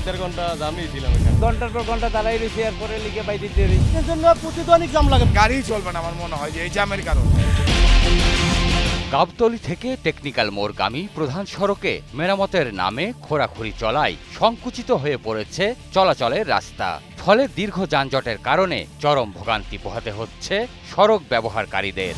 1.5 ঘন্টা জামই ছিলাম এখানে। ঘন্টার পর ঘন্টা দাঁড়াই রয়েছি, এরপরে লিখে বাইতে দেরি। এর জন্য প্রতিদিনই জাম লাগে। গাড়ি চলবে না আমার মনে হয় যে এই জ্যামের কারণে। গাবতলী থেকে টেকনিক্যাল মোড়গামী প্রধান সড়কে মেরামতের নামে খোঁড়াখুড়ি চলায় সংকুচিত হয়ে পড়েছে চলাচলের রাস্তা। ফলে দীর্ঘ যানজটের কারণে চরম ভোগান্তি পোহাতে হচ্ছে সড়ক ব্যবহারকারীদের।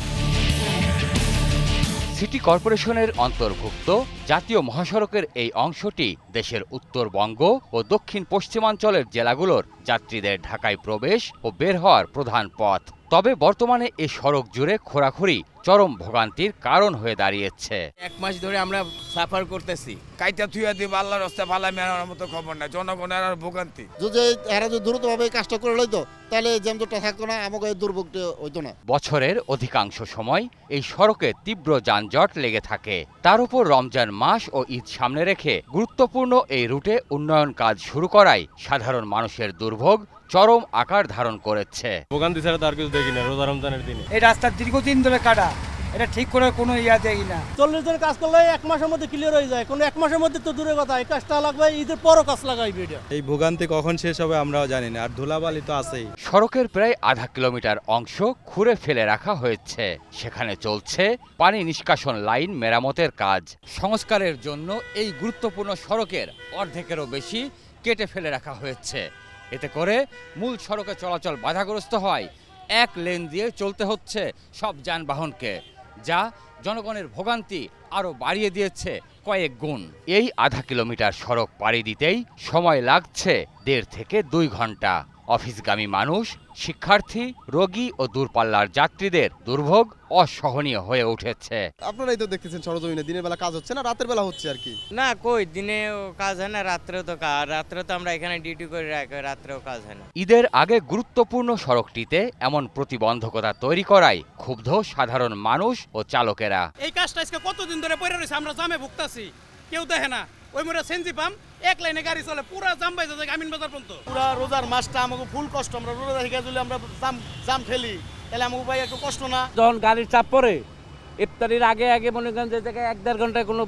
সিটি কর্পোরেশনের অন্তর্ভুক্ত জাতীয় মহাসড়কের এই অংশটি দেশের উত্তরবঙ্গ ও দক্ষিণ পশ্চিমাঞ্চলের জেলাগুলোর যাত্রীদের ঢাকায় প্রবেশ ও বের হওয়ার প্রধান পথ। তবে বর্তমানে এই সড়ক জুড়ে খোঁড়াখুড়ি চরম ভোগান্তির কারণ হয়ে দাঁড়িয়েছে। 1 মাস ধরে আমরা সাফার করতেছি। কাইটা থুয়া দিব আল্লাহর রাস্তায় ফালাই মেরানোর মতো খবর নাই, জনগণের আর ভোগান্তি। যদি এরা যদি দ্রুতভাবে কাজটা করে লইতো তাহলে জ্যামটা থাকতো না, আমাকে এই দুর্ভোগটা হইতো না। বছরের অধিকাংশ সময় এই সড়কে তীব্র যানজট লেগে থাকে। তার উপর রমজান মাস ও ঈদ সামনে রেখে গুরুত্বপূর্ণ এই রুটে উন্নয়ন কাজ শুরু করায় সাধারণ মানুষের দুর্ভোগ চরম আকার ধারণ করেছে। ভোগান্তি ছাড়া তো আর কিছু দেখি না রোজা রমজানের দিনে। এই রাস্তা দীর্ঘদিন ধরে কাটা, এটা ঠিক করে কোনো দেখি না। 40 দিনের কাজ করলে 1 মাসের মধ্যে ক্লিয়ার হয়ে যায়। কোনো 1 মাসের মধ্যে তো দূরের কথা, এই কাজটা লাগবে ঈদের পরও কাজ লাগাইবে। এটা এই ভোগান্তি কখন শেষ হবে আমরাও জানি না, আর ধুলাবালি তো আছেই। সড়কের প্রায় আধা কিলোমিটার অংশ খুঁড়ে ফেলে রাখা হয়েছে। সেখানে চলছে পানি নিষ্কাশন লাইন মেরামতের কাজ। সংস্কারের জন্য এই গুরুত্বপূর্ণ সড়কের অর্ধেকেরও বেশি কেটে ফেলে রাখা হয়েছে। এতে করে মূল সড়কে চলাচল বাধাগ্রস্ত হয়। 1 লেন দিয়ে চলতে হচ্ছে সব যানবাহনকে, যা জনগণের ভোগান্তি আরও বাড়িয়ে দিয়েছে কয়েক গুণ। এই আধা কিলোমিটার সড়ক পাড়ি দিতেই সময় লাগছে 1.5 থেকে 2 ঘন্টা। অফিসগামী মানুষ, শিক্ষার্থী, রোগী ও দূরপাল্লার যাত্রীদের দুর্ভোগ অসহনীয় হয়ে উঠেছে। আপনারাই তো দেখতেছেন সরজমিনে, দিনের বেলা কাজ হচ্ছে না, রাতের বেলা হচ্ছে আর কি। না কই দিনেও কাজ হয় না, রাত্রেও তো কাজ। রাত্রে তো আমরা এখানে ডিউটি করে রাখি, রাত্রেও কাজ হয় না। ঈদের আগে গুরুত্বপূর্ণ সড়কটিতে এমন প্রতিবন্ধকতা তৈরি করায় ক্ষুব্ধ সাধারণ মানুষ ও চালকেরা। এই কাজটা আজকে কতদিন ধরে পড়ে রয়েছে, আমরা জামে ভুগতাছি, কেউ দেখে না। ওই মোড়ে সেনজি পাম্প 1 লাইনে গাড়ি চলে, পুরো জাম বাইজা যায় আমিন বাজার পর্যন্ত। পুরা রোজার মাসটা আমাকে ফুল কষ্ট। আমরা রোজা থেকে যদি আমরা জাম ঠেলি তাহলে আমাকে ভাই একটু কষ্ট না? যখন গাড়ির চাপ পড়ে ইফতারির আগে আগে মনে করেন যে জায়গায় 1-1.5 ঘন্টায় কোনো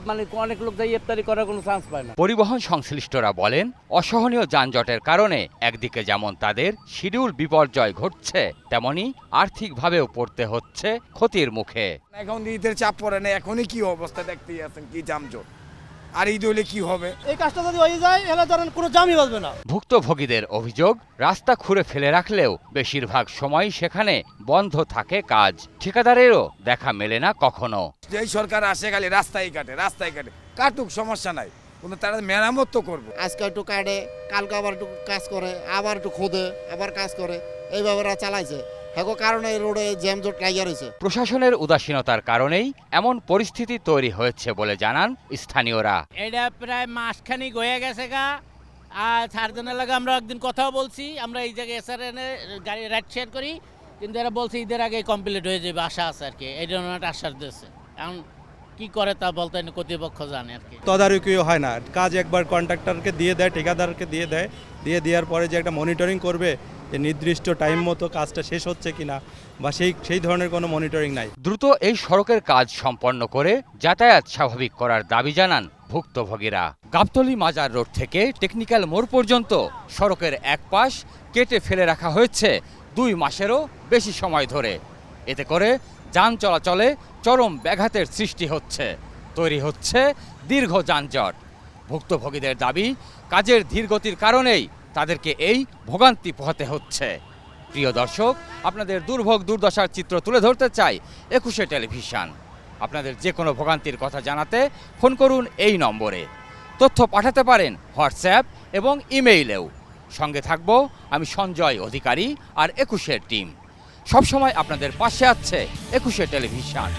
অনেক লোক যাই ইফতারি করার কোনো চান্স পায় না। পরিবহন সংশ্লিষ্টরা বলেন, অসহনীয় যানজটের কারণে একদিকে যেমন তাদের শিডিউল বিপর্যয় ঘটছে, তেমনি আর্থিকভাবেও পড়তে হচ্ছে ক্ষতির মুখে। এখন ঈদের চাপ পড়ে না, এখনই কি অবস্থা দেখতেই আছেন, কি যানজট। আর ঈদ হইলে কি হবে? এই কাজটা যদি হয়ে যায় এলে ধরেন কোনো জামই বাজবে না। ভুক্তভোগীদের অভিযোগ, রাস্তা খুঁড়ে ফেলে রাখলেও বেশিরভাগ সময় সেখানে বন্ধ থাকে কাজ। ঠিকাদারেরও দেখা মেলে না কখনো। যেই সরকার আসে খালি রাস্তায় কাটে, কাটুক, সমস্যা নাই, কিন্তু তারা মেরামত তো করবো। আজকে একটু কাটে, কালকে আবার একটু কাজ করে, আবার একটু খোদে, আবার কাজ করে, এইভাবে এরা চালাইছে। হ্যাঁ, কারণে এই রোডে জ্যামজট লাগিয়ে রয়েছে। প্রশাসনের উদাসীনতার কারণেই এমন পরিস্থিতি তৈরি হয়েছে বলে জানান স্থানীয়রা। এটা প্রায় মাসখানিক হয়ে গেছে গা। আর সার্জনের লাগে আমরা একদিন কথাও বলছি, আমরা এই জায়গায় এসআরএনে গাড়ি রাইড শেয়ার করি, কিন্তু এরা বলছে ঈদের আগে কমপ্লিট হয়ে যাবে, আশা আছে আর কি। এই জন্য একটা আশ্বাস দিয়েছে। এখন কি করে তা বলতে কর্তৃপক্ষ জানে আর কি। তদারকিও হয় না, কাজ একবার কন্ট্রাক্টরকে দিয়ে দেয়, ঠিকাদারকে দিয়ে দেয়, দেওয়ার পরে যে একটা মনিটরিং করবে যে নির্দিষ্ট টাইম মতো কাজটা শেষ হচ্ছে কিনা, বা সেই ধরনের কোনো মনিটরিং নাই। দ্রুত এই সড়কের কাজ সম্পন্ন করে যাতায়াত স্বাভাবিক করার দাবি জানান ভুক্তভোগীরা। গাবতলী মাজার রোড থেকে টেকনিক্যাল মোড় পর্যন্ত সড়কের এক পাশ কেটে ফেলে রাখা হয়েছে 2 মাসেরও বেশি সময় ধরে। এতে করে যান চলাচলে চরম ব্যাঘাতের সৃষ্টি হচ্ছে, তৈরি হচ্ছে দীর্ঘ যানজট। ভুক্তভোগীদের দাবি, কাজের ধীরগতির কারণেই তাদেরকে এই ভোগান্তি পোহাতে হচ্ছে। প্রিয় দর্শক, আপনাদের দুর্ভোগ দুর্দশার চিত্র তুলে ধরতে চাই 21 টেলিভিশন। আপনাদের যে কোনো ভোগান্তির কথা জানাতে ফোন করুন এই নম্বরে। তথ্য পাঠাতে পারেন হোয়াটসঅ্যাপ এবং ইমেইলেও। সঙ্গে থাকব আমি সঞ্জয় অধিকারী আর 21 টিম। সবসময় আপনাদের পাশে আছে 21 টেলিভিশন।